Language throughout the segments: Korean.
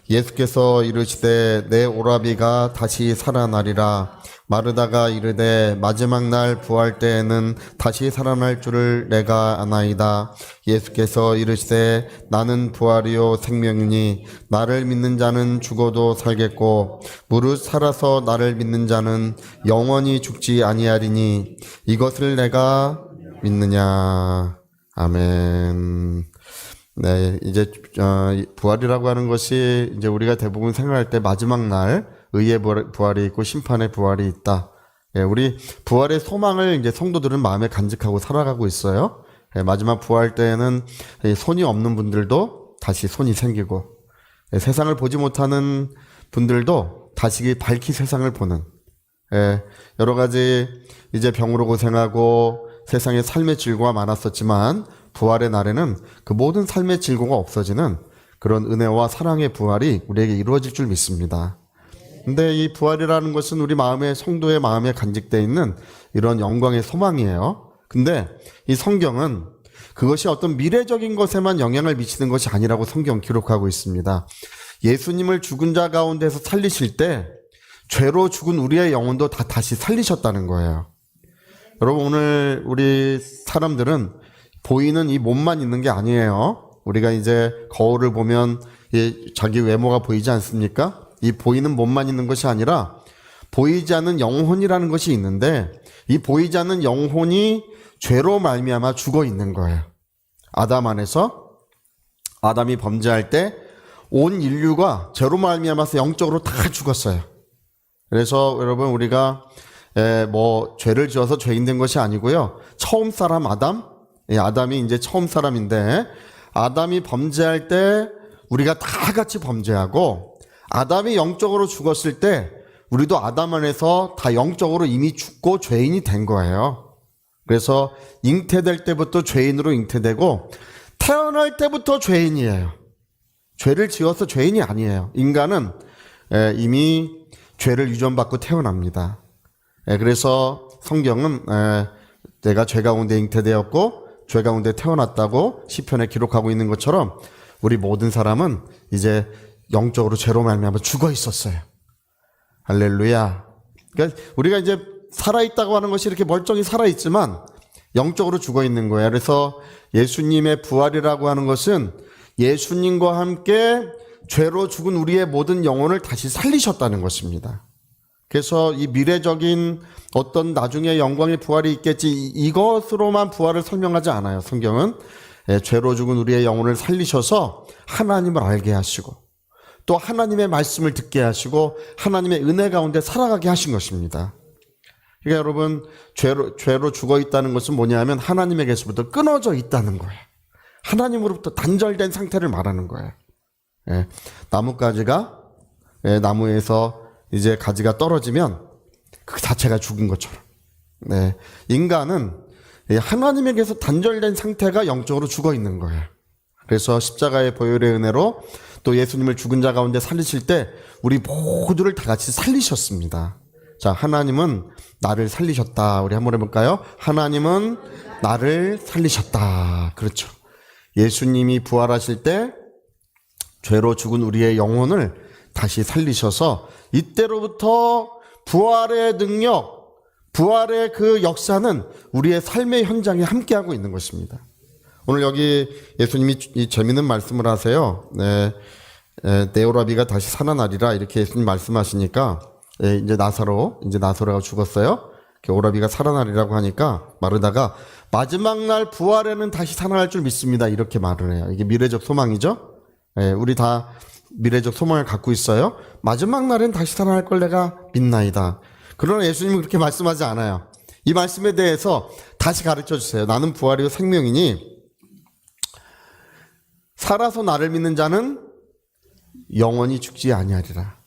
예수께서 이르시되 내 오라비가 다시 살아나리라. 마르다가 이르되 마지막 날 부활 때에는 다시 살아날 줄을 내가 아나이다. 예수께서 이르시되 나는 부활이요 생명이니 나를 믿는 자는 죽어도 살겠고 무릇 살아서 나를 믿는 자는 영원히 죽지 아니하리니 이것을 내가 믿느냐. 아멘. 네, 이제 부활이라고 하는 것이 이제 우리가 대부분 생각할 때 마지막 날 의의 부활이 있고 심판의 부활이 있다. 예, 우리 부활의 소망을 이제 성도들은 마음에 간직하고 살아가고 있어요. 예, 마지막 부활 때에는 손이 없는 분들도 다시 손이 생기고, 예, 세상을 보지 못하는 분들도 다시 밝히 세상을 보는, 예, 여러 가지 이제 병으로 고생하고 세상에 삶의 질고가 많았었지만 부활의 날에는 그 모든 삶의 질고가 없어지는 그런 은혜와 사랑의 부활이 우리에게 이루어질 줄 믿습니다. 근데 이 부활이라는 것은 우리 마음에, 성도의 마음에 간직되어 있는 이런 영광의 소망이에요. 근데 이 성경은 그것이 어떤 미래적인 것에만 영향을 미치는 것이 아니라고 성경 기록하고 있습니다. 예수님을 죽은 자 가운데서 살리실 때 죄로 죽은 우리의 영혼도 다 다시 살리셨다는 거예요. 여러분, 오늘 우리 사람들은 보이는 이 몸만 있는 게 아니에요. 우리가 이제 거울을 보면 자기 외모가 보이지 않습니까? 이 보이는 몸만 있는 것이 아니라 보이지 않는 영혼이라는 것이 있는데 이 보이지 않는 영혼이 죄로 말미암아 죽어 있는 거예요. 아담 안에서 아담이 범죄할 때 온 인류가 죄로 말미암아서 영적으로 다 죽었어요. 그래서 여러분, 우리가 죄를 지어서 죄인 된 것이 아니고요. 처음 사람 아담이 이제 처음 사람인데 아담이 범죄할 때 우리가 다 같이 범죄하고 아담이 영적으로 죽었을 때 우리도 아담 안에서 다 영적으로 이미 죽고 죄인이 된 거예요. 그래서 잉태될 때부터 죄인으로 잉태되고 태어날 때부터 죄인이에요. 죄를 지어서 죄인이 아니에요. 인간은 이미 죄를 유전받고 태어납니다. 그래서 성경은 내가 죄 가운데 잉태되었고 죄 가운데 태어났다고 시편에 기록하고 있는 것처럼 우리 모든 사람은 이제 영적으로 죄로 말미암아 죽어 있었어요. 할렐루야. 그러니까 우리가 이제 살아있다고 하는 것이 이렇게 멀쩡히 살아있지만 영적으로 죽어 있는 거예요. 그래서 예수님의 부활이라고 하는 것은 예수님과 함께 죄로 죽은 우리의 모든 영혼을 다시 살리셨다는 것입니다. 그래서 이 미래적인 어떤 나중에 영광의 부활이 있겠지, 이것으로만 부활을 설명하지 않아요. 성경은 죄로 죽은 우리의 영혼을 살리셔서 하나님을 알게 하시고 또 하나님의 말씀을 듣게 하시고 하나님의 은혜 가운데 살아가게 하신 것입니다. 그러니까 여러분, 죄로 죽어 있다는 것은 뭐냐면 하나님에게서부터 끊어져 있다는 거예요. 하나님으로부터 단절된 상태를 말하는 거예요. 나뭇가지가 나무에서 이제 가지가 떨어지면 그 자체가 죽은 것처럼, 인간은 하나님에게서 단절된 상태가 영적으로 죽어 있는 거예요. 그래서 십자가의 보혈의 은혜로 또 예수님을 죽은 자 가운데 살리실 때 우리 모두를 다 같이 살리셨습니다. 자, 하나님은 나를 살리셨다. 우리 한번 해볼까요? 하나님은 나를 살리셨다. 그렇죠. 예수님이 부활하실 때 죄로 죽은 우리의 영혼을 다시 살리셔서 이때로부터 부활의 능력, 부활의 그 역사는 우리의 삶의 현장에 함께하고 있는 것입니다. 오늘 여기 예수님이 이 재미있는 말씀을 하세요. 내 오라비가 다시 살아나리라 이렇게 예수님 말씀하시니까 이제 나사로가 죽었어요. 오라비가 살아나리라고 하니까 마르다가 마지막 날 부활에는 다시 살아날 줄 믿습니다. 이렇게 말을 해요. 이게 미래적 소망이죠. 우리 다 미래적 소망을 갖고 있어요. 마지막 날엔 다시 살아날 걸 내가 믿나이다. 그러나 예수님은 그렇게 말씀하지 않아요. 이 말씀에 대해서 다시 가르쳐 주세요. 나는 부활이요 생명이니 살아서 나를 믿는 자는 영원히 죽지 아니하리라.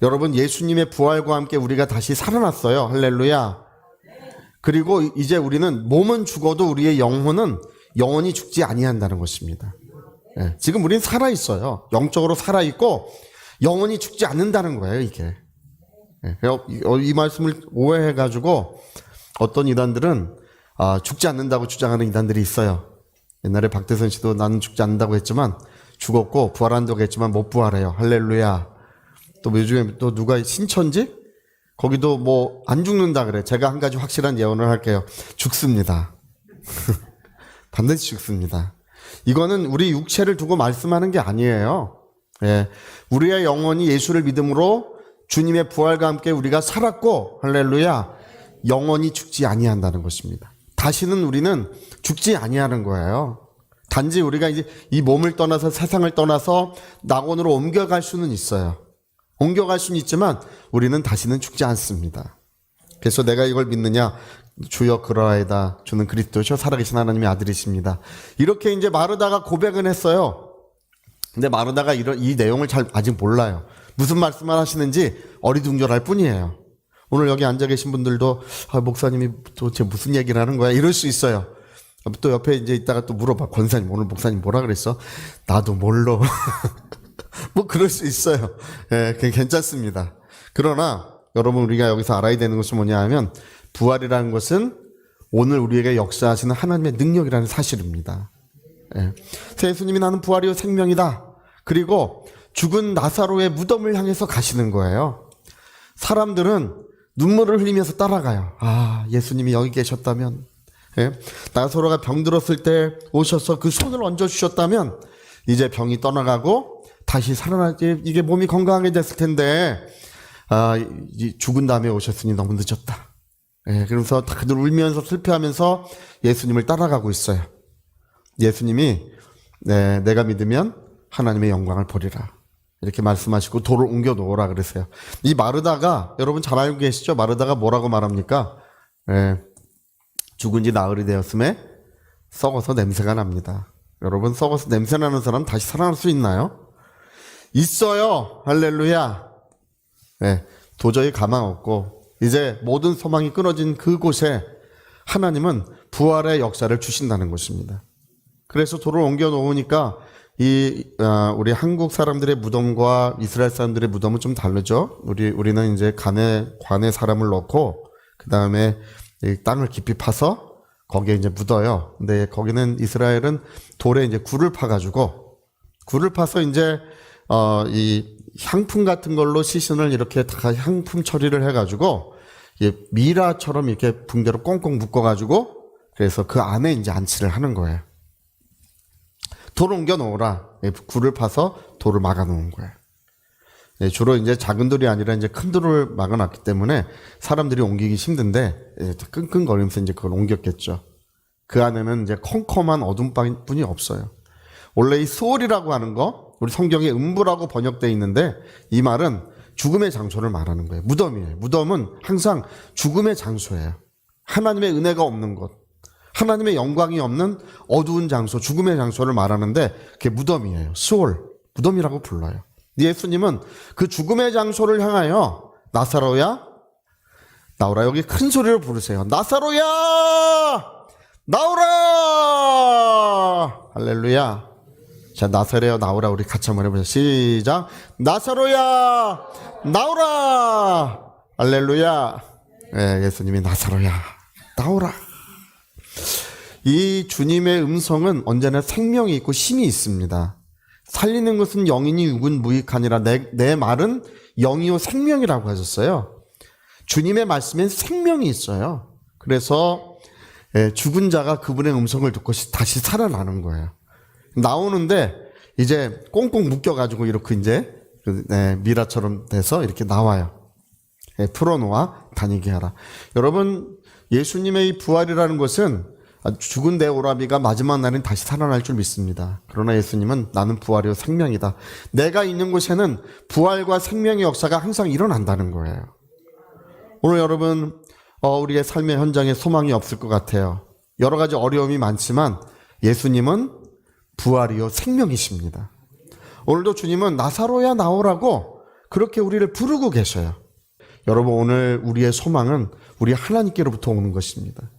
여러분, 예수님의 부활과 함께 우리가 다시 살아났어요. 할렐루야. 그리고 이제 우리는 몸은 죽어도 우리의 영혼은 영원히 죽지 아니한다는 것입니다. 지금 우리는 살아있어요. 영적으로 살아있고 영원히 죽지 않는다는 거예요, 이게. 이 말씀을 오해해가지고 어떤 이단들은 죽지 않는다고 주장하는 이단들이 있어요. 옛날에 박대선 씨도 나는 죽지 않는다고 했지만 죽었고 부활한 적 있지만 못 부활해요. 할렐루야. 또 요즘에 또 누가 신천지? 거기도 뭐 안 죽는다 그래. 제가 한 가지 확실한 예언을 할게요. 죽습니다. 반드시 죽습니다. 이거는 우리 육체를 두고 말씀하는 게 아니에요. 예. 우리의 영혼이 예수를 믿음으로 주님의 부활과 함께 우리가 살았고, 할렐루야, 영원히 죽지 아니한다는 것입니다. 다시는 우리는 죽지 아니하는 거예요. 단지 우리가 이제 이 몸을 떠나서 세상을 떠나서 낙원으로 옮겨갈 수는 있어요. 옮겨갈 수는 있지만 우리는 다시는 죽지 않습니다. 그래서 내가 이걸 믿느냐? 주여 그러하이다. 주는 그리스도시요 살아계신 하나님의 아들이십니다. 이렇게 이제 마르다가 고백은 했어요. 근데 마르다가 이 내용을 잘 아직 몰라요. 무슨 말씀을 하시는지 어리둥절할 뿐이에요. 오늘 여기 앉아 계신 분들도 목사님이 도대체 무슨 얘기를 하는 거야? 이럴 수 있어요. 또 옆에 이제 있다가 또 물어봐. 권사님, 오늘 목사님 뭐라 그랬어? 나도 몰라. 뭐 그럴 수 있어요. 예, 괜찮습니다. 그러나 여러분 우리가 여기서 알아야 되는 것은 뭐냐 하면 부활이라는 것은 오늘 우리에게 역사하시는 하나님의 능력이라는 사실입니다. 예. 예수님이 나는 부활이요 생명이다. 그리고 죽은 나사로의 무덤을 향해서 가시는 거예요. 사람들은 눈물을 흘리면서 따라가요. 아, 예수님이 여기 계셨다면, 예? 나사로가 병들었을 때 오셔서 그 손을 얹어주셨다면 이제 병이 떠나가고 다시 살아나지, 이게 몸이 건강하게 됐을 텐데, 죽은 다음에 오셨으니 너무 늦었다. 예, 그러면서 다들 울면서 슬퍼하면서 예수님을 따라가고 있어요. 예수님이 내가 믿으면 하나님의 영광을 보리라. 이렇게 말씀하시고 돌을 옮겨 놓으라 그러세요. 이 마르다가 여러분 잘 알고 계시죠? 마르다가 뭐라고 말합니까? 죽은 지 나흘이 되었음에 썩어서 냄새가 납니다. 여러분 썩어서 냄새 나는 사람 다시 살아날 수 있나요? 있어요. 할렐루야. 도저히 가망 없고 이제 모든 소망이 끊어진 그곳에 하나님은 부활의 역사를 주신다는 것입니다. 그래서 돌을 옮겨 놓으니까 우리 한국 사람들의 무덤과 이스라엘 사람들의 무덤은 좀 다르죠. 우리는 이제 관에 사람을 넣고 그 다음에 땅을 깊이 파서 거기에 이제 묻어요. 근데 거기는 이스라엘은 돌에 이제 굴을 파서 이제 이 향품 같은 걸로 시신을 이렇게 다 향품 처리를 해가지고 미라처럼 이렇게 붕대로 꽁꽁 묶어가지고 그래서 그 안에 이제 안치를 하는 거예요. 돌을 옮겨 놓으라. 굴을 파서 돌을 막아 놓은 거예요. 주로 이제 작은 돌이 아니라 이제 큰 돌을 막아 놨기 때문에 사람들이 옮기기 힘든데 끙끙거리면서 이제 그걸 옮겼겠죠. 그 안에는 이제 컴컴한 어둠뿐이 없어요. 원래 이 수월이라고 하는 거 우리 성경에 음부라고 번역되어 있는데 이 말은 죽음의 장소를 말하는 거예요. 무덤이에요. 무덤은 항상 죽음의 장소예요. 하나님의 은혜가 없는 곳, 하나님의 영광이 없는 어두운 장소, 죽음의 장소를 말하는데 그게 무덤이에요. 수월, 무덤이라고 불러요. 예수님은 그 죽음의 장소를 향하여 나사로야 나오라. 여기 큰 소리로 부르세요. 나사로야 나오라. 할렐루야. 자, 나사로야 나오라. 우리 같이 한번 해보자. 시작. 나사로야 나오라. 할렐루야. 예수님이 나사로야 나오라. 이 주님의 음성은 언제나 생명이 있고 힘이 있습니다. 살리는 것은 영이니 육은 무익하니라. 내 말은 영이요 생명이라고 하셨어요. 주님의 말씀엔 생명이 있어요. 그래서 죽은 자가 그분의 음성을 듣고 다시 살아나는 거예요. 나오는데 이제 꽁꽁 묶여가지고 이렇게 이제 미라처럼 돼서 이렇게 나와요. 풀어놓아 다니게 하라. 여러분 예수님의 이 부활이라는 것은 죽은 내 오라비가 마지막 날엔 다시 살아날 줄 믿습니다. 그러나 예수님은 나는 부활이요 생명이다. 내가 있는 곳에는 부활과 생명의 역사가 항상 일어난다는 거예요. 오늘 여러분 우리의 삶의 현장에 소망이 없을 것 같아요. 여러 가지 어려움이 많지만 예수님은 부활이요 생명이십니다. 오늘도 주님은 나사로야 나오라고 그렇게 우리를 부르고 계셔요. 여러분 오늘 우리의 소망은 우리 하나님께로부터 오는 것입니다.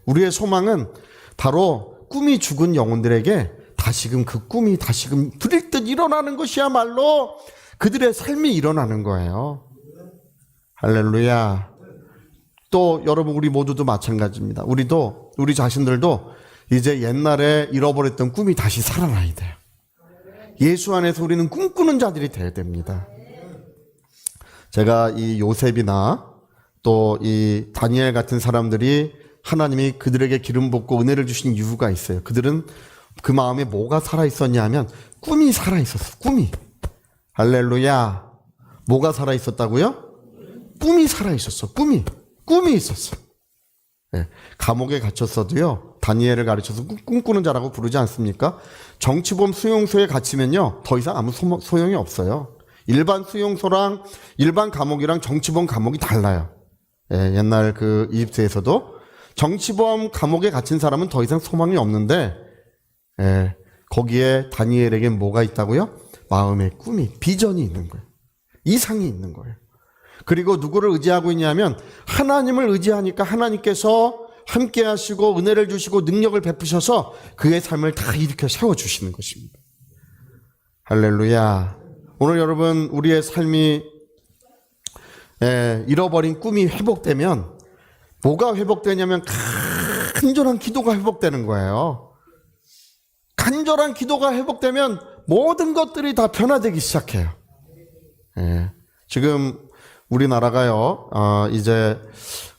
우리의 소망은 바로 꿈이 죽은 영혼들에게 다시금 그 꿈이 다시금 불일듯 일어나는 것이야말로 그들의 삶이 일어나는 거예요. 할렐루야. 또 여러분 우리 모두도 마찬가지입니다. 우리 자신들도 이제 옛날에 잃어버렸던 꿈이 다시 살아나야 돼요. 예수 안에서 우리는 꿈꾸는 자들이 되어야 됩니다. 제가 이 요셉이나 또 이 다니엘 같은 사람들이 하나님이 그들에게 기름 붓고 은혜를 주신 이유가 있어요. 그들은 그 마음에 뭐가 살아있었냐 하면 꿈이 살아있었어. 꿈이. 할렐루야. 뭐가 살아있었다고요? 꿈이 살아있었어. 꿈이 있었어. 네. 감옥에 갇혔어도요, 다니엘을 가르쳐서 꿈꾸는 자라고 부르지 않습니까? 정치범 수용소에 갇히면요, 더 이상 아무 소용이 없어요. 일반 수용소랑 일반 감옥이랑 정치범 감옥이 달라요. 예, 옛날 그 이집트에서도 정치범 감옥에 갇힌 사람은 더 이상 소망이 없는데, 예, 거기에 다니엘에게 뭐가 있다고요? 마음의 꿈이, 비전이 있는 거예요. 이상이 있는 거예요. 그리고 누구를 의지하고 있냐면 하나님을 의지하니까 하나님께서 함께 하시고 은혜를 주시고 능력을 베푸셔서 그의 삶을 다 일으켜 세워주시는 것입니다. 할렐루야. 오늘 여러분, 우리의 삶이 잃어버린 꿈이 회복되면 뭐가 회복되냐면 간절한 기도가 회복되는 거예요. 간절한 기도가 회복되면 모든 것들이 다 변화되기 시작해요. 지금 우리나라가요, 이제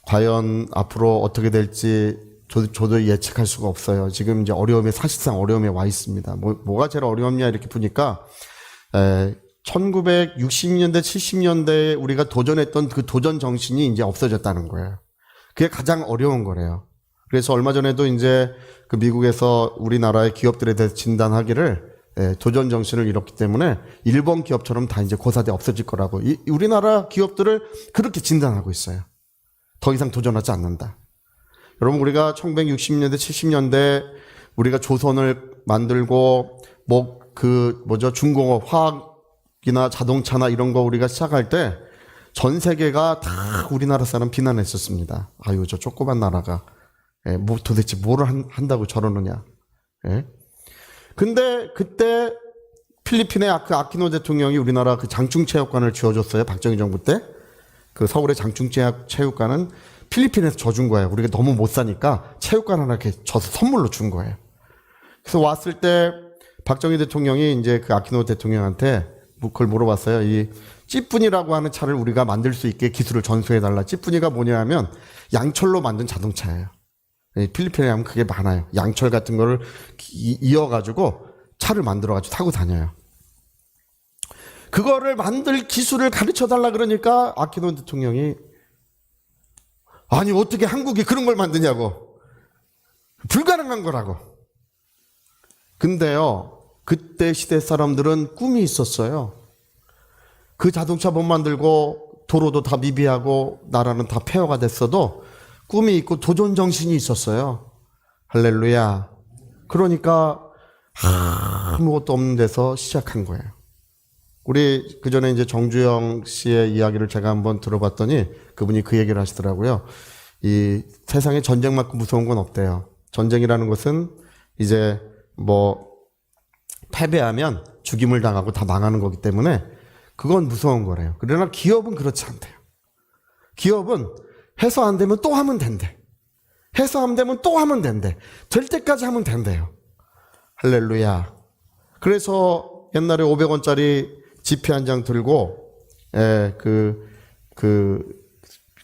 과연 앞으로 어떻게 될지 저도 예측할 수가 없어요. 지금 이제 사실상 어려움에 와 있습니다. 뭐가 제일 어려웠냐 이렇게 보니까 1960년대, 70년대에 우리가 도전했던 그 도전 정신이 이제 없어졌다는 거예요. 그게 가장 어려운 거래요. 그래서 얼마 전에도 이제 그 미국에서 우리나라의 기업들에 대해서 진단하기를 도전 정신을 잃었기 때문에 일본 기업처럼 다 이제 고사돼 없어질 거라고 우리나라 기업들을 그렇게 진단하고 있어요. 더 이상 도전하지 않는다. 여러분, 우리가 1960년대, 70년대 우리가 조선을 만들고 중공업, 화학이나 자동차나 이런 거 우리가 시작할 때 전 세계가 다 우리나라 사람 비난했었습니다. 아유, 저 조그만 나라가 도대체 뭐를 한다고 저러느냐. 근데 그때 필리핀의 그 아키노 대통령이 우리나라 그 장충체육관을 지어줬어요. 박정희 정부 때. 그 서울의 장충체육관은 필리핀에서 져준 거예요. 우리가 너무 못 사니까 체육관 하나 이렇게 져서 선물로 준 거예요. 그래서 왔을 때 박정희 대통령이 이제 그 아키노 대통령한테 그걸 물어봤어요. 이 찌뿌니라고 하는 차를 우리가 만들 수 있게 기술을 전수해달라. 찌뿌니가 뭐냐 하면 양철로 만든 자동차예요. 필리핀에 하면 그게 많아요. 양철 같은 거를 이어가지고 차를 만들어가지고 타고 다녀요. 그거를 만들 기술을 가르쳐달라 그러니까 아키노 대통령이 아니 어떻게 한국이 그런 걸 만드냐고. 불가능한 거라고. 근데요, 그때 시대 사람들은 꿈이 있었어요. 그 자동차 못 만들고 도로도 다 미비하고 나라는 다 폐허가 됐어도 꿈이 있고 도전 정신이 있었어요. 할렐루야. 그러니까 아무것도 없는 데서 시작한 거예요. 우리 그 전에 이제 정주영 씨의 이야기를 제가 한번 들어봤더니 그분이 그 얘기를 하시더라고요. 이 세상에 전쟁만큼 무서운 건 없대요. 전쟁이라는 것은 이제 패배하면 죽임을 당하고 다 망하는 거기 때문에 그건 무서운 거래요. 그러나 기업은 그렇지 않대요. 기업은 해서 안 되면 또 하면 된대. 해서 안 되면 또 하면 된대. 될 때까지 하면 된대요. 할렐루야. 그래서 옛날에 500원짜리 지폐 한 장 들고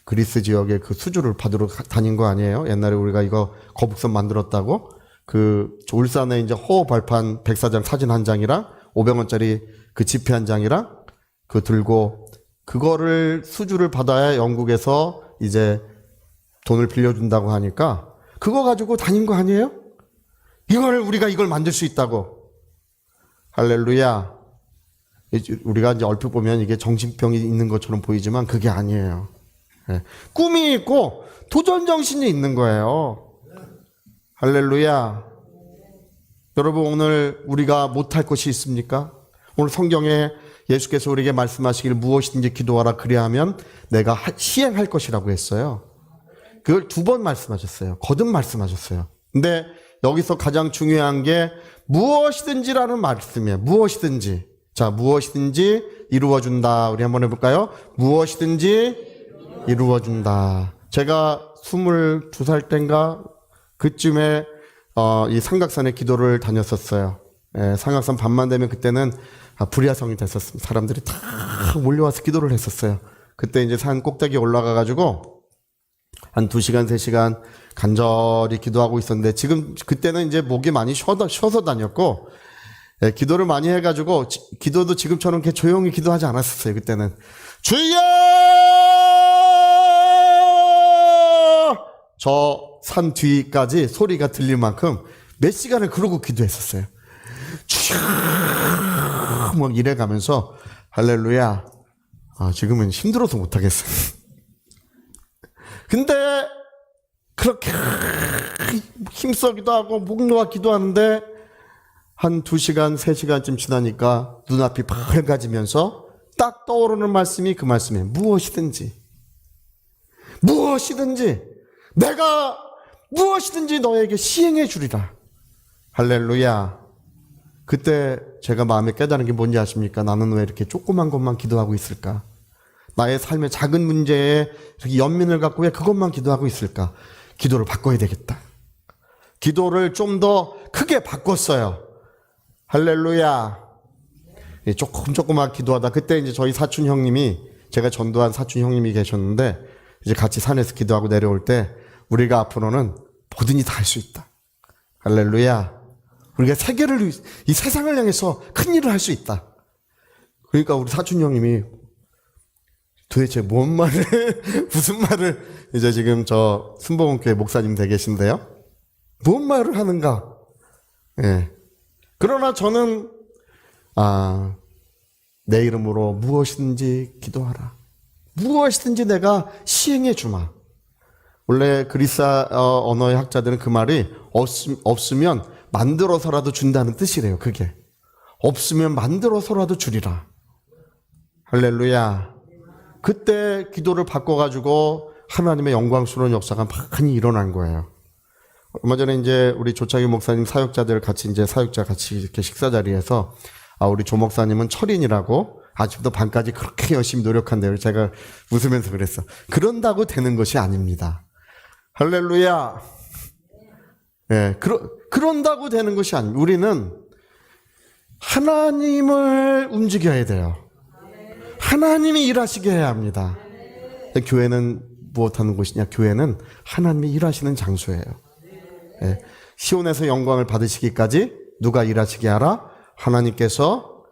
그리스 지역의 그 수주를 받으러 다닌 거 아니에요? 옛날에 우리가 이거 거북선 만들었다고 그 울산에 이제 호호 발판 백사장 사진 한 장이랑 500원짜리 그 지폐 한 장이랑 그 들고 그거를 수주를 받아야 영국에서 이제 돈을 빌려준다고 하니까 그거 가지고 다닌 거 아니에요? 우리가 이걸 만들 수 있다고. 할렐루야. 우리가 이제 얼핏 보면 이게 정신병이 있는 것처럼 보이지만 그게 아니에요. 꿈이 있고 도전 정신이 있는 거예요. 할렐루야. 여러분, 오늘 우리가 못할 것이 있습니까? 오늘 성경에 예수께서 우리에게 말씀하시길 무엇이든지 기도하라 그리하면 내가 시행할 것이라고 했어요. 그걸 2번 말씀하셨어요. 거듭 말씀하셨어요. 근데 여기서 가장 중요한 게 무엇이든지라는 말씀이에요. 무엇이든지. 자, 무엇이든지 이루어준다. 우리 한번 해볼까요? 무엇이든지 이루어준다. 제가 22살 땐가 그쯤에 이 삼각산에 기도를 다녔었어요. 상악산 밤만 되면 그때는 불야성이 됐었습니다. 사람들이 다 몰려와서 기도를 했었어요. 그때 이제 산 꼭대기에 올라가가지고 한 2시간, 3시간 간절히 기도하고 있었는데 그때는 이제 목이 많이 쉬어서 다녔고, 기도를 많이 해가지고, 기도도 지금처럼 이렇게 조용히 기도하지 않았었어요. 그때는. 주여! 저 산 뒤까지 소리가 들릴 만큼 몇 시간을 그러고 기도했었어요. 막 이래 가면서, 할렐루야. 지금은 힘들어서 못하겠어요. 근데, 그렇게 힘써기도 하고, 목 놓아 기도하는데, 한 2시간, 3시간쯤 지나니까 눈앞이 밝아지면서 딱 떠오르는 말씀이 그 말씀이에요. 무엇이든지 내가 무엇이든지 너에게 시행해 주리라. 할렐루야. 그때 제가 마음에 깨달은 게 뭔지 아십니까? 나는 왜 이렇게 조그만 것만 기도하고 있을까? 나의 삶의 작은 문제에 이렇게 연민을 갖고 왜 그것만 기도하고 있을까? 기도를 바꿔야 되겠다. 기도를 좀 더 크게 바꿨어요. 할렐루야. 조금만 기도하다. 그때 이제 저희 사촌 형님이, 제가 전도한 사촌 형님이 계셨는데, 이제 같이 산에서 기도하고 내려올 때, 우리가 앞으로는 뭐든지 다 할 수 있다. 할렐루야. 우리가 이 세상을 향해서 큰 일을 할 수 있다. 그러니까 우리 사촌 형님이 도대체 뭔 말을, 무슨 말을, 이제 지금 저 순복음교회 목사님 되 계신데요. 뭔 말을 하는가? 예. 그러나 저는 내 이름으로 무엇이든지 기도하라. 무엇이든지 내가 시행해 주마. 원래 그리스 언어의 학자들은 그 말이 없으면 만들어서라도 준다는 뜻이래요. 그게 없으면 만들어서라도 주리라. 할렐루야. 그때 기도를 바꿔가지고 하나님의 영광스러운 역사가 많이 일어난 거예요. 얼마 전에 이제 우리 조창희 목사님 사역자들 같이 이렇게 식사 자리에서 우리 조 목사님은 철인이라고 아직도 밤까지 그렇게 열심히 노력한대요. 제가 웃으면서 그랬어. 그런다고 되는 것이 아닙니다. 할렐루야. 예, 그런다고 되는 것이 아닙니다. 우리는 하나님을 움직여야 돼요. 하나님이 일하시게 해야 합니다. 교회는 무엇하는 곳이냐? 교회는 하나님이 일하시는 장소예요. 예, 시온에서 영광을 받으시기까지 누가 일하시게 하라? 하나님께서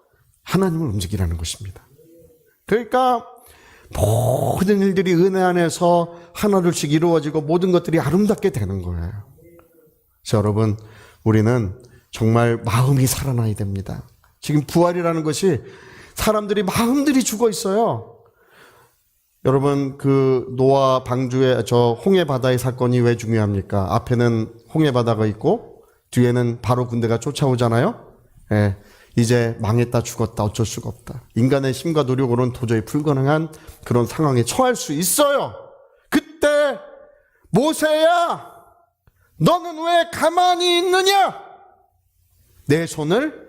하나님을 움직이라는 것입니다. 그러니까 모든 일들이 은혜 안에서 하나둘씩 이루어지고 모든 것들이 아름답게 되는 거예요. 그래서 여러분, 우리는 정말 마음이 살아나야 됩니다. 지금 부활이라는 것이 사람들이 마음들이 죽어 있어요. 여러분, 그 노아 방주의 저 홍해 바다의 사건이 왜 중요합니까? 앞에는 홍해 바다가 있고 뒤에는 바로 군대가 쫓아오잖아요. 예, 이제 망했다, 죽었다, 어쩔 수가 없다. 인간의 힘과 노력으로는 도저히 불가능한 그런 상황에 처할 수 있어요. 그때 모세야, 너는 왜 가만히 있느냐? 내 손을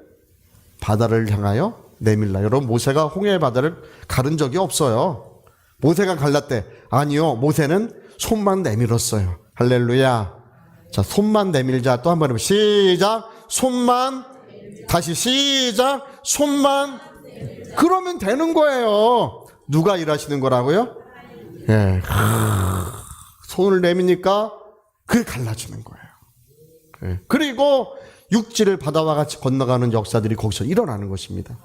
바다를 향하여 내밀라. 여러분, 모세가 홍해 바다를 가른 적이 없어요. 모세가 갈랐대. 아니요, 모세는 손만 내밀었어요. 할렐루야. 자, 손만 내밀자. 또 한 번 해보세요. 시작. 손만. 다시 시작. 손만. 그러면 되는 거예요. 누가 일하시는 거라고요? 예. 손을 내미니까 그게 갈라지는 거예요. 예. 그리고 육지를 바다와 같이 건너가는 역사들이 거기서 일어나는 것입니다.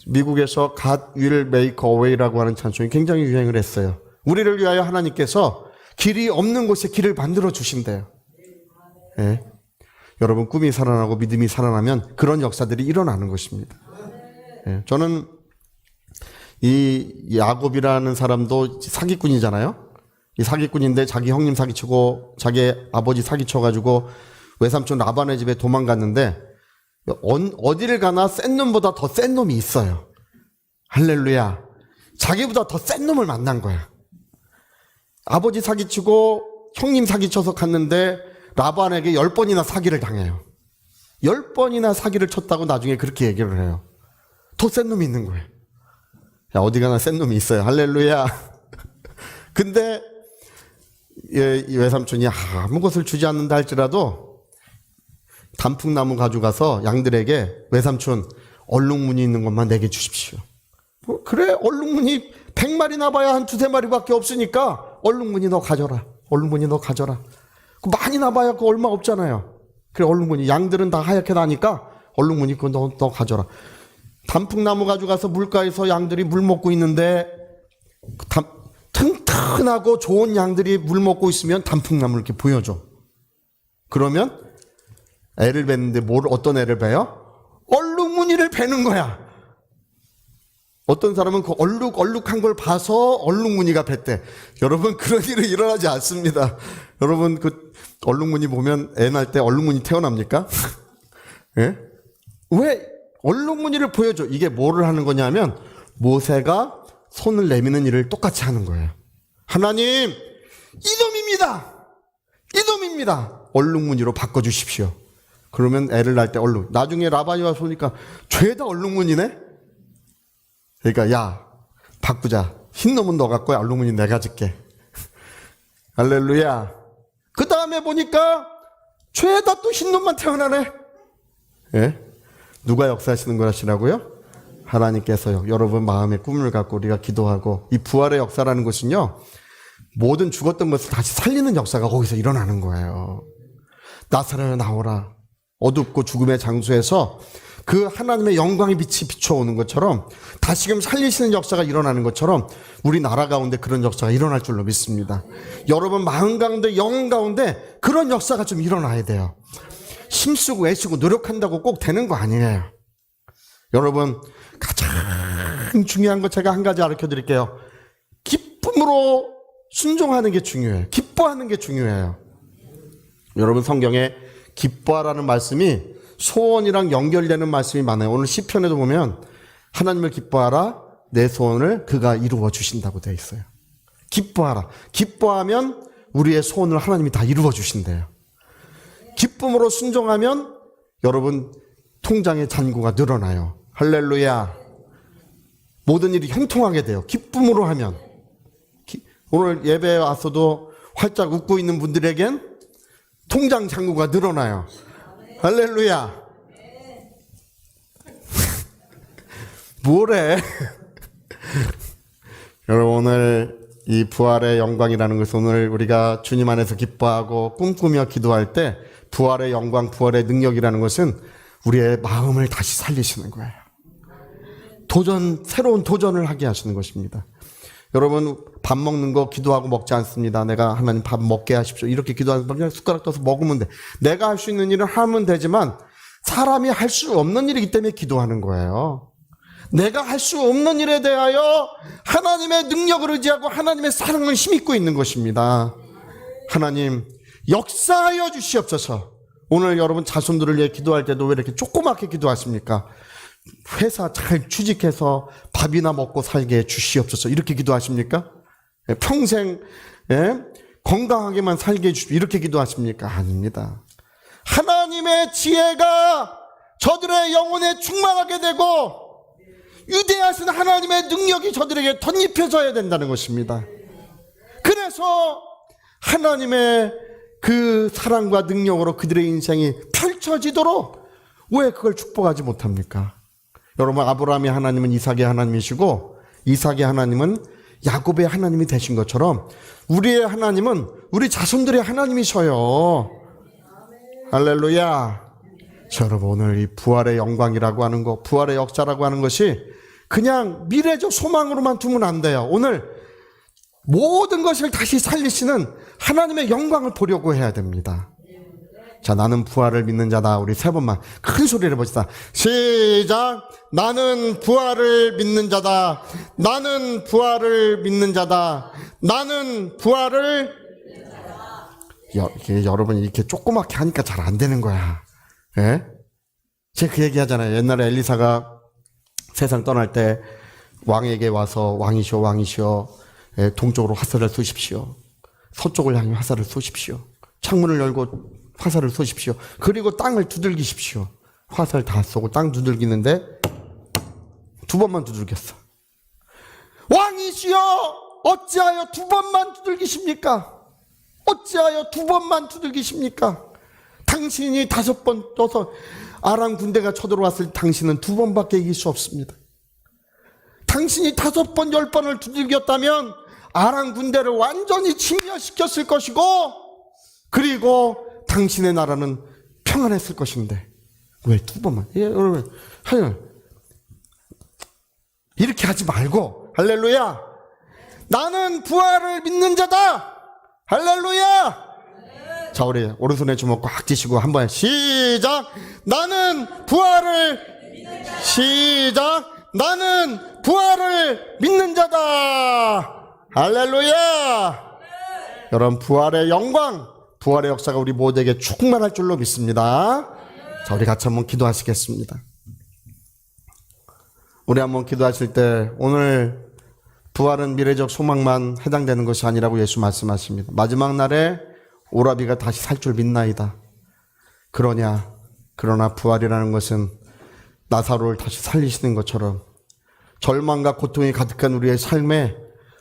미국에서 God will make a way라고 하는 찬송이 굉장히 유행을 했어요. 우리를 위하여 하나님께서 길이 없는 곳에 길을 만들어 주신대요. 예. 여러분, 꿈이 살아나고 믿음이 살아나면 그런 역사들이 일어나는 것입니다. 예. 저는 이 야곱이라는 사람도 사기꾼이잖아요. 이 사기꾼인데 자기 형님 사기치고 자기 아버지 사기쳐가지고 외삼촌 라반의 집에 도망갔는데 어디를 가나 센 놈보다 더 센 놈이 있어요. 할렐루야. 자기보다 더 센 놈을 만난 거야. 아버지 사기치고 형님 사기쳐서 갔는데 라반에게 10번이나 사기를 당해요. 10번이나 사기를 쳤다고 나중에 그렇게 얘기를 해요. 더 센 놈이 있는 거예요. 야, 어디 가나 센 놈이 있어요. 할렐루야. 근데 이 외삼촌이 아무 것을 주지 않는다 할지라도 단풍나무 가져가서 양들에게 외삼촌 얼룩무늬 있는 것만 내게 주십시오. 그래, 얼룩무늬 100마리 나봐야 한 2-3마리밖에 없으니까 얼룩무늬 너 가져라. 얼룩무늬 너 가져라. 많이 나봐야 그 얼마 없잖아요. 그래, 얼룩무늬. 양들은 다 하얗게 나니까 얼룩무늬 그거 너 가져라. 단풍나무 가져가서 물가에서 양들이 물 먹고 있는데 튼튼하고 좋은 양들이 물 먹고 있으면 단풍나무를 이렇게 보여줘. 그러면 애를 뱉는데 어떤 애를 베요? 얼룩무늬를 베는 거야. 어떤 사람은 그 얼룩한 걸 봐서 얼룩무늬가 뱄대. 여러분, 그런 일은 일어나지 않습니다. 여러분, 그 얼룩무늬 보면 애 날 때 얼룩무늬 태어납니까? 예? 왜 얼룩무늬를 보여줘? 이게 뭐를 하는 거냐면 모세가 손을 내미는 일을 똑같이 하는 거예요. 하나님, 이놈입니다. 얼룩무늬로 바꿔주십시오. 그러면 애를 낳을 때 얼룩. 나중에 라반이 와서 보니까 죄다 얼룩무늬네? 그러니까 야, 바꾸자. 흰 놈은 너 갖고 얼룩무늬 내가 줄게. 할렐루야. 그 다음에 보니까 죄다 또 흰 놈만 태어나네. 예? 누가 역사하시는 것이라고요? 하나님께서요. 여러분 마음의 꿈을 갖고 우리가 기도하고, 이 부활의 역사라는 것은요, 모든 죽었던 것을 다시 살리는 역사가 거기서 일어나는 거예요. 나사로야 나오라. 어둡고 죽음의 장소에서 그 하나님의 영광의 빛이 비춰오는 것처럼 다시금 살리시는 역사가 일어나는 것처럼 우리 나라 가운데 그런 역사가 일어날 줄로 믿습니다. 여러분 마음 가운데, 영혼 가운데 그런 역사가 좀 일어나야 돼요. 힘쓰고 애쓰고 노력한다고 꼭 되는 거 아니에요. 여러분, 가장 중요한 거 제가 한 가지 가르쳐 드릴게요. 기쁨으로 순종하는 게 중요해요. 기뻐하는 게 중요해요. 여러분, 성경에 기뻐하라는 말씀이 소원이랑 연결되는 말씀이 많아요. 오늘 시편에도 보면 하나님을 기뻐하라, 내 소원을 그가 이루어 주신다고 되어 있어요. 기뻐하라. 기뻐하면 우리의 소원을 하나님이 다 이루어 주신대요. 기쁨으로 순종하면 여러분 통장의 잔고가 늘어나요. 할렐루야. 모든 일이 형통하게 돼요. 기쁨으로 하면. 오늘 예배에 와서도 활짝 웃고 있는 분들에겐 통장 잔고가 늘어나요. 할렐루야. 뭐래? 여러분, 오늘 이 부활의 영광이라는 것은 오늘 우리가 주님 안에서 기뻐하고 꿈꾸며 기도할 때 부활의 영광, 부활의 능력이라는 것은 우리의 마음을 다시 살리시는 거예요. 새로운 도전을 하게 하시는 것입니다. 여러분, 밥 먹는 거 기도하고 먹지 않습니다. 내가 하나님 밥 먹게 하십시오. 이렇게 기도하는 거 그냥 숟가락 떠서 먹으면 돼. 내가 할 수 있는 일을 하면 되지만 사람이 할 수 없는 일이기 때문에 기도하는 거예요. 내가 할 수 없는 일에 대하여 하나님의 능력을 의지하고 하나님의 사랑을 힘입고 있는 것입니다. 하나님, 역사하여 주시옵소서. 오늘 여러분 자손들을 위해 기도할 때도 왜 이렇게 조그맣게 기도하십니까? 회사 잘 취직해서 밥이나 먹고 살게 해 주시옵소서. 이렇게 기도하십니까? 평생 건강하게만 살게 해 주십시오. 이렇게 기도하십니까? 아닙니다. 하나님의 지혜가 저들의 영혼에 충만하게 되고 위대하신 하나님의 능력이 저들에게 덧입혀져야 된다는 것입니다. 그래서 하나님의 그 사랑과 능력으로 그들의 인생이 펼쳐지도록 왜 그걸 축복하지 못합니까? 여러분, 아브라함의 하나님은 이삭의 하나님이시고 이삭의 하나님은 야곱의 하나님이 되신 것처럼 우리의 하나님은 우리 자손들의 하나님이셔요. 할렐루야. 여러분, 오늘 이 부활의 영광이라고 하는 것, 부활의 역사라고 하는 것이 그냥 미래적 소망으로만 두면 안 돼요. 오늘 모든 것을 다시 살리시는 하나님의 영광을 보려고 해야 됩니다. 자, 나는 부활을 믿는 자다. 우리 세 번만 큰 소리를 해봅시다. 시작. 나는 부활을 믿는 자다. 나는 부활을 믿는 자다. 나는 부활을. 여러분, 이렇게 조그맣게 하니까 잘 안 되는 거야. 예? 제가 그 얘기 하잖아요. 옛날에 엘리사가 세상 떠날 때 왕에게 와서 왕이시오. 예, 동쪽으로 화살을 쏘십시오. 서쪽을 향해 화살을 쏘십시오. 창문을 열고 화살을 쏘십시오. 그리고 땅을 두들기십시오. 화살 다 쏘고 땅 두들기는데 2번만 두들겼어. 왕이시여, 어찌하여 2번만 두들기십니까? 어찌하여 2번만 두들기십니까? 당신이 5번 떠서 아람 군대가 쳐들어왔을 때 당신은 2번밖에 이길 수 없습니다. 당신이 5번, 10번을 두들겼다면 아람 군대를 완전히 침략시켰을 것이고, 그리고 당신의 나라는 평안했을 것인데 왜 2번만? 여러분, 이렇게 하지 말고, 할렐루야, 나는 부활을 믿는 자다. 할렐루야. 자, 우리 오른손에 주먹 꽉 쥐시고 한번 시작. 나는 부활을, 시작. 나는 부활을 믿는 자다. 할렐루야. 여러분, 부활의 영광, 부활의 역사가 우리 모두에게 충만할 줄로 믿습니다. 자, 우리 같이 한번 기도하시겠습니다. 우리 한번 기도하실 때 오늘 부활은 미래적 소망만 해당되는 것이 아니라고 예수 말씀하십니다. 마지막 날에 오라비가 다시 살 줄 믿나이다. 그러나 부활이라는 것은 나사로를 다시 살리시는 것처럼 절망과 고통이 가득한 우리의 삶에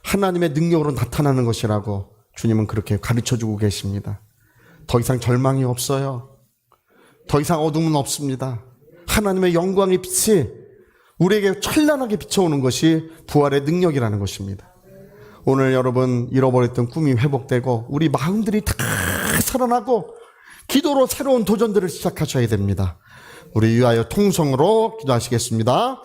하나님의 능력으로 나타나는 것이라고 주님은 그렇게 가르쳐주고 계십니다. 더 이상 절망이 없어요. 더 이상 어둠은 없습니다. 하나님의 영광의 빛이 우리에게 찬란하게 비춰오는 것이 부활의 능력이라는 것입니다. 오늘 여러분, 잃어버렸던 꿈이 회복되고 우리 마음들이 다 살아나고 기도로 새로운 도전들을 시작하셔야 됩니다. 우리 위하여 통성으로 기도하시겠습니다.